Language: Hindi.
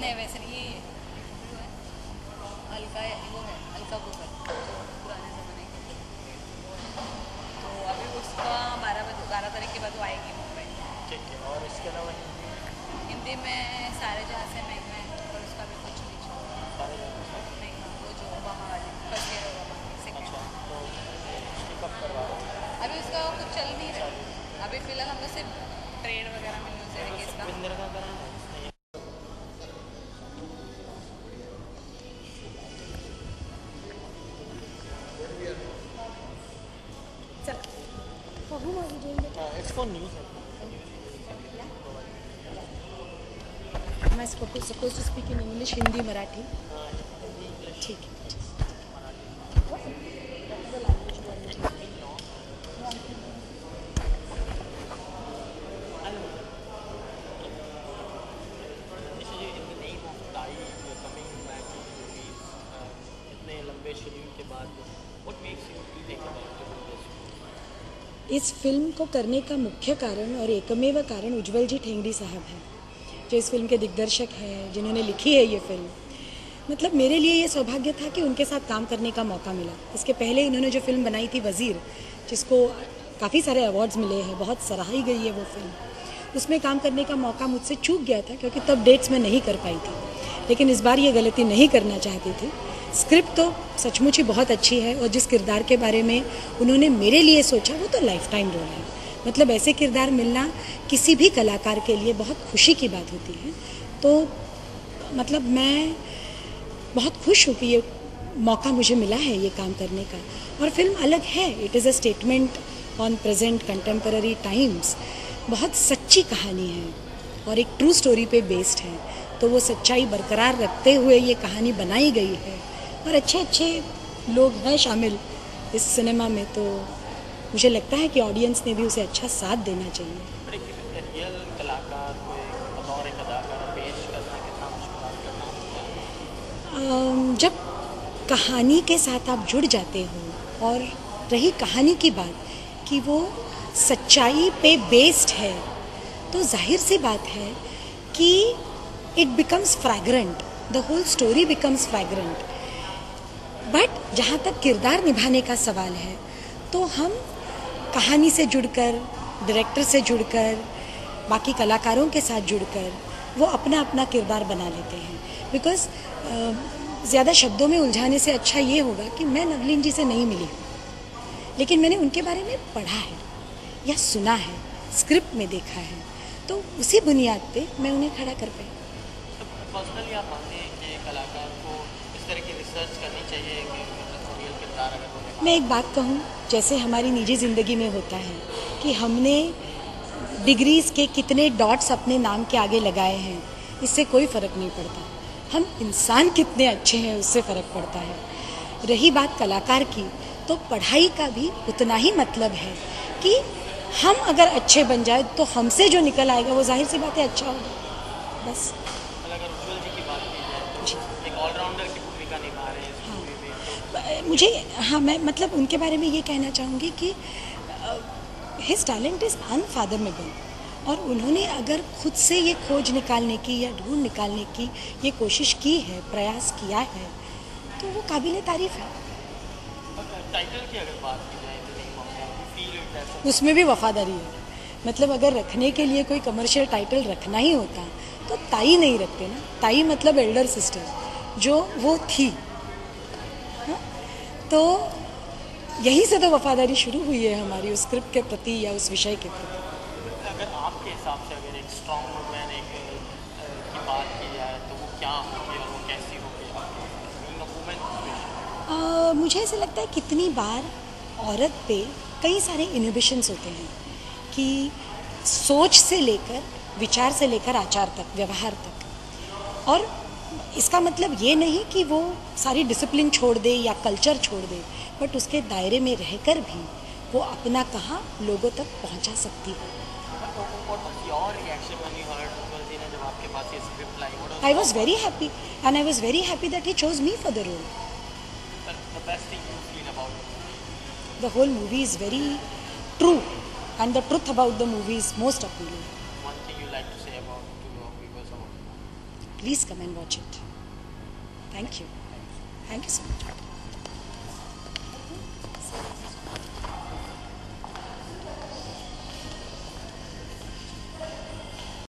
नहीं वैसे नहीं, ये अलका वो है, अलका बुकर पुराने ज़माने की। तो अभी उसका 12 तारीख के बाद वो आएगी मुंबई। ठीक है। और इसके अलावा हिंदी में सारे जहाँ से महंगा है, और उसका भी कुछ नहीं चला। सारे जगह से। महंगा वो जो ओबामा वाली फर्स्ट ईयर ओबामा अच्छा, सेकेंड। तो उसकी कब करवा रहे हो? अभी उसका कुछ चल नहीं रहा। अभी फिलहाल हम लोग सिर्फ ट्रेड वगैरह में न्यूज़ तो है कि इसका। सुखविंदर का कराना है। चल, for whom are we doing it? It's for news है। Am I supposed to speak in English, Hindi, Marathi? Hindi, English, ठीक है। इसलिए in the name of tie you are coming back to movies इतने लंबे शेड्यूल के बाद, what makes you think about this? इस फिल्म को करने का मुख्य कारण और एकमेव कारण उज्ज्वल जी ठेंगड़ी साहब हैं, जो इस फिल्म के दिग्दर्शक हैं, जिन्होंने लिखी है ये फिल्म। मतलब मेरे लिए ये सौभाग्य था कि उनके साथ काम करने का मौका मिला। इसके पहले इन्होंने जो फिल्म बनाई थी वज़ीर, जिसको काफ़ी सारे अवार्ड्स मिले हैं, बहुत सराही गई है वो फिल्म, उसमें काम करने का मौका मुझसे चूक गया था क्योंकि तब डेट्स में नहीं कर पाई थी। लेकिन इस बार ये गलती नहीं करना चाहती थी। स्क्रिप्ट तो सचमुच ही बहुत अच्छी है और जिस किरदार के बारे में उन्होंने मेरे लिए सोचा वो तो लाइफ टाइम रोल है। मतलब ऐसे किरदार मिलना किसी भी कलाकार के लिए बहुत खुशी की बात होती है। तो मतलब मैं बहुत खुश हूँ कि ये मौका मुझे मिला है ये काम करने का। और फिल्म अलग है, it is a statement on present contemporary times. बहुत सच्ची कहानी है और एक ट्रू स्टोरी पे बेस्ड है, तो वो सच्चाई बरकरार रखते हुए ये कहानी बनाई गई है और अच्छे अच्छे लोग हैं शामिल इस सिनेमा में। तो मुझे लगता है कि ऑडियंस ने भी उसे अच्छा साथ देना चाहिए। रियल कलाकार को बतौर एक अदाकार पेश करना कितना मुश्किल करना होता है? जब कहानी के साथ आप जुड़ जाते हो और रही कहानी की बात कि वो सच्चाई पे बेस्ड है, तो जाहिर सी बात है कि it becomes fragrant, the whole story becomes fragrant. But जहाँ तक किरदार निभाने का सवाल है, तो हम कहानी से जुड़कर, डायरेक्टर से जुड़कर, बाकी कलाकारों के साथ जुड़कर वो अपना अपना किरदार बना लेते हैं। बिकॉज ज़्यादा शब्दों में उलझाने से अच्छा ये होगा कि मैं नवलीन जी से नहीं मिली, लेकिन मैंने उनके बारे में पढ़ा है या सुना है, स्क्रिप्ट में देखा है, तो उसी बुनियाद पे मैं उन्हें खड़ा कर पाई। पर्सनली आप मानते हैं कि कलाकार को इस तरह की रिसर्च करनी चाहिए कि रियल किरदार अगर वो मैं एक बात कहूँ, जैसे हमारी निजी ज़िंदगी में होता है कि हमने डिग्रीज़ के कितने डॉट्स अपने नाम के आगे लगाए हैं, इससे कोई फ़र्क नहीं पड़ता। हम इंसान कितने अच्छे हैं उससे फ़र्क पड़ता है। रही बात कलाकार की, तो पढ़ाई का भी उतना ही मतलब है कि हम अगर अच्छे बन जाए तो हमसे जो निकल आएगा वो जाहिर सी बात है अच्छा होगा। बस। अगर उज्ज्वल जी की बात की जाए तो एक ऑलराउंडर की भूमिका निभा रहे हैं इस मूवी में, तो मुझे हाँ, मैं मतलब उनके बारे में ये कहना चाहूँगी कि हिज टैलेंट इज़ अनफादमेबल, और उन्होंने अगर खुद से ये खोज निकालने की या ढूंढ निकालने की ये कोशिश की है, प्रयास किया है, तो वो काबिल तारीफ़ है। टाइटल की अगर बात की जाए तो नहीं फील इट एज उसमें भी वफादारी है। मतलब अगर रखने के लिए कोई कमर्शियल टाइटल रखना ही होता तो ताई नहीं रखते ना। ताई मतलब एल्डर सिस्टर, जो वो थी। हाँ? तो यहीं से तो वफादारी शुरू हुई है हमारी उस स्क्रिप्ट के प्रति या उस विषय के प्रति। अगर आपके हिसाब से अगर एक स्ट्रॉन्ग वुमेन एक की बात की जाए तो वो क्या होगी और वो कैसी होगी आपकी वुमेन? मुझे ऐसा लगता है कितनी बार औरत पे कई सारे इनहिबिशंस होते हैं कि सोच से लेकर, विचार से लेकर आचार तक, व्यवहार तक। और इसका मतलब ये नहीं कि वो सारी डिसिप्लिन छोड़ दे या कल्चर छोड़ दे, बट उसके दायरे में रहकर भी वो अपना कहा लोगों तक पहुंचा सकती है। I was very happy, and I was very happy that he chose me for the role. The best thing you feel about it? The whole movie is very true, and the truth about the movie is most appealing. One thing you like to say about to your viewers about it? Please come and watch it. Thank you so much.